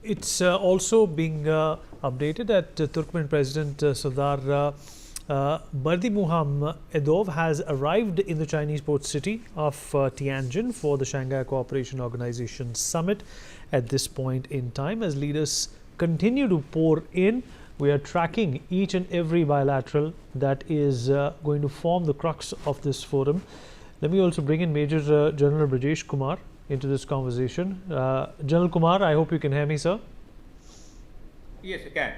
it's also being updated that Turkmen President Sardar Bardi Muhamedov has arrived in the Chinese port city of Tianjin for the Shanghai Cooperation Organization Summit. At this point in time, as leaders continue to pour in, we are tracking each and every bilateral that is going to form the crux of this forum. Let me also bring in Major General Brajesh Kumar into this conversation. General Kumar, I hope you can hear me, sir. Yes, I can.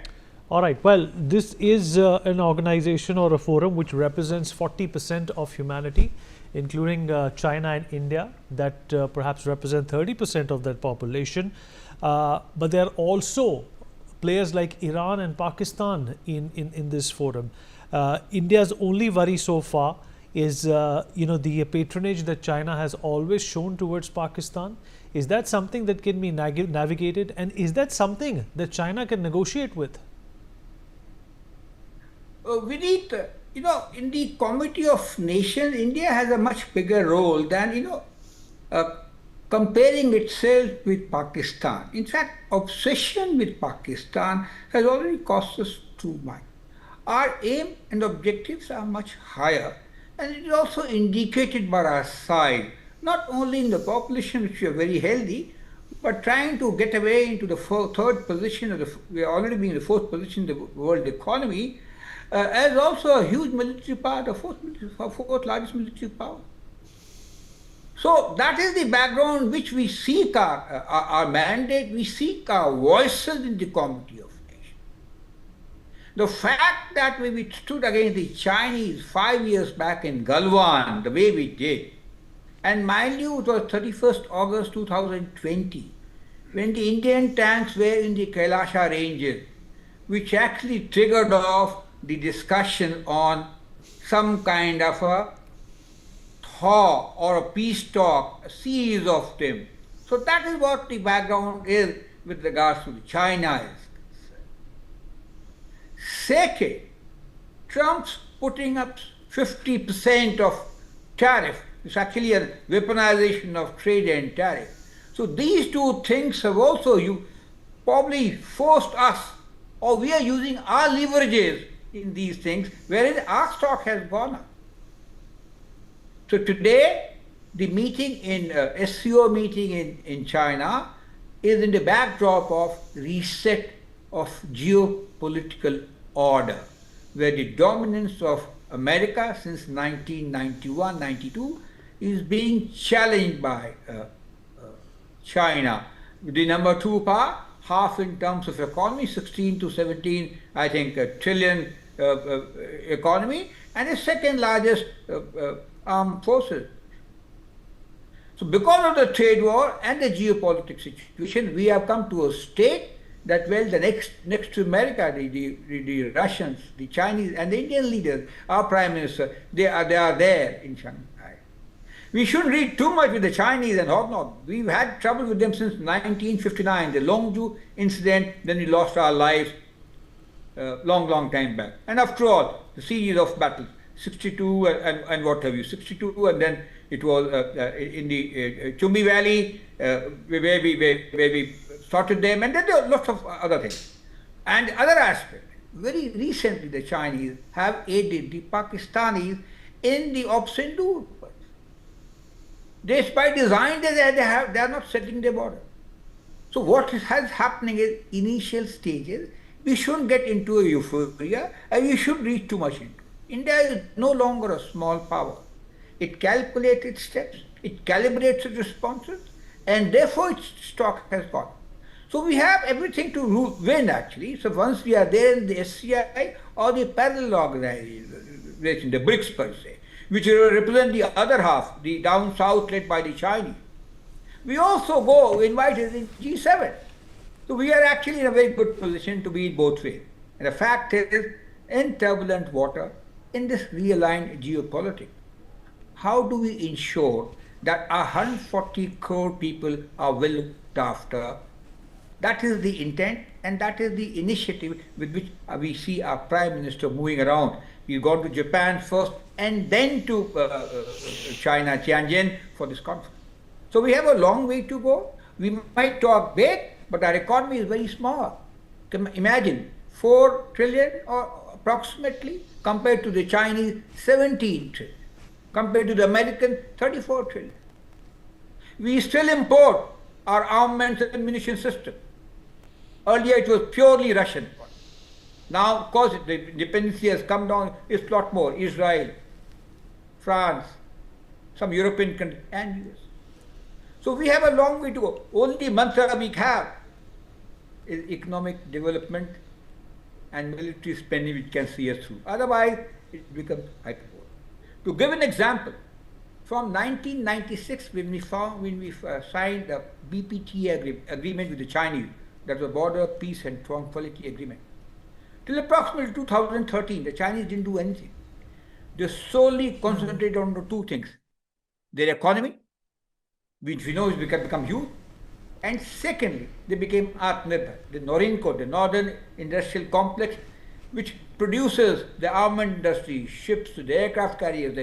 All right. Well, this is an organization or a forum which represents 40% of humanity, including China and India, that perhaps represent 30% of that population. But there are also players like Iran and Pakistan in this forum. India's only worry so far is the patronage that China has always shown towards Pakistan. Is that something that can be navigated, and is that something that China can negotiate with? We need, in the Committee of Nations, India has a much bigger role than, comparing itself with Pakistan. In fact, obsession with Pakistan has already cost us too much. Our aim and objectives are much higher, and it is also indicated by our size, not only in the population, which we are very healthy, but trying to get away into the third position, we are already being in the fourth position in the world economy, as also a huge military power, the fourth largest military power. So that is the background which we seek our mandate, we seek our voices in the Committee of Nations. The fact that we stood against the Chinese 5 years back in Galwan, the way we did, and mind you, it was 31st August 2020, when the Indian tanks were in the Kailasha ranges, which actually triggered off the discussion on some kind of a thaw or a peace talk, a series of them. So that is what the background is with regards to China is. Second, Trump's putting up 50% of tariff. It's actually a weaponization of trade and tariff. So these two things have also probably forced us, or we are using our leverages in these things, wherein our stock has gone up. So today, the meeting SCO meeting in China is in the backdrop of reset of geopolitical order, where the dominance of America since 1991-92 is being challenged by China. The number two power, half in terms of economy, 16 to 17, I think, trillion economy, and the second largest armed forces. So because of the trade war and the geopolitical situation, we have come to a state that, well, the next to America, the Russians, the Chinese, and the Indian leaders, our Prime Minister, they are there in Shanghai. We shouldn't read too much with the Chinese and whatnot. We've had trouble with them since 1959, the Longju incident, then we lost our lives long time back. And after all, the series of battles, 62 and what have you, 62, and then it was in the Chumbi Valley where we sorted them, and then there are lots of other things. And other aspect, very recently the Chinese have aided the Pakistanis in the ops and do. They, by design, they are not settling their border. So what is happening is initial stages. We shouldn't get into a euphoria, and we shouldn't reach too much into it. India is no longer a small power. It calculates its steps, it calibrates its responses, and therefore its stock has gone. So we have everything to win, actually. So once we are there in the SCI or the parallel organization, the BRICS per se, which represent the other half, the down south led by the Chinese. We also go invited in G7. So we are actually in a very good position to be in both ways. And the fact is, in turbulent water, in this realigned geopolitics, how do we ensure that 140 crore people are well looked after? That is the intent, and that is the initiative with which we see our Prime Minister moving around. We've gone to Japan first and then to China, Tianjin, for this conference. So we have a long way to go. We might talk big, but our economy is very small. Imagine 4 trillion or approximately compared to the Chinese 17 trillion, compared to the American 34 trillion. We still import our armaments and ammunition system. Earlier it was purely Russian. Now, of course, the dependency has come down, it's a lot more. Israel, France, some European countries, and US. So we have a long way to go. Only mantra we have is economic development and military spending which can see us through. Otherwise, it becomes hyperbole. To give an example, from 1996 when we signed the BPT agreement with the Chinese, that was Border Peace and Tranquility Agreement, till approximately 2013, the Chinese didn't do anything. They solely concentrated on the 2 things: their economy, which we know has become huge, and secondly, they became Atmanirbhar, the Norinco, the Northern Industrial Complex, which produces the armament industry, ships, the aircraft carriers,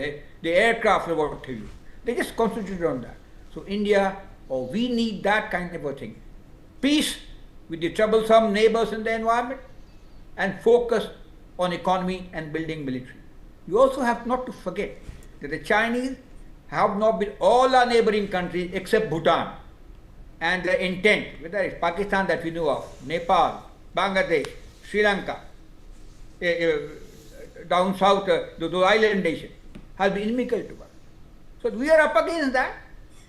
the aircraft, or what have you. They just concentrated on that. So India, or we need that kind of a thing. Peace with the troublesome neighbors in the environment, and focus on economy and building military. You also have not to forget that the Chinese have not been all our neighboring countries except Bhutan, and the intent, whether it's Pakistan that we know of, Nepal, Bangladesh, Sri Lanka, down south, those island nations, has been inimical to us. So we are up against that,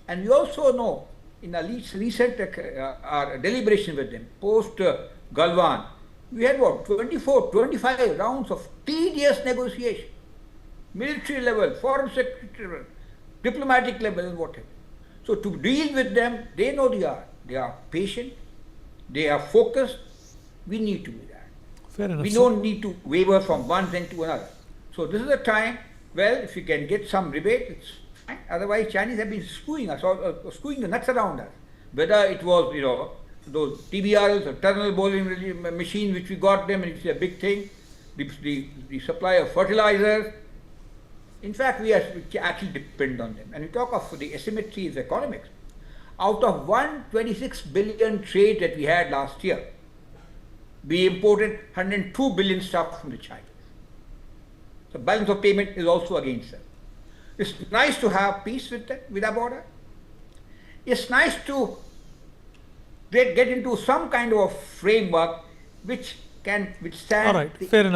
and we also know in a recent our deliberation with them, post Galwan, we had what, 24, 25 rounds of tedious negotiation, military level, foreign secretary level, diplomatic level, and whatever. So to deal with them, they know the art. They are patient, they are focused. We need to be that. Fair enough. We don't need to waver from one thing to another. So this is a time, well, if you can get some rebate, it's fine. Otherwise, Chinese have been screwing us, or screwing the nuts around us. Whether it was, those TBRs, or tunnel boring machines which we got them, and it's a big thing, the supply of fertilizers. In fact, we actually depend on them. And we talk of the asymmetry is economics. Out of 126 billion trade that we had last year, we imported 102 billion stuff from the Chinese. The balance of payment is also against them. It's nice to have peace with them, with our border. It's nice to get into some kind of a framework which can withstand. All right, fair enough.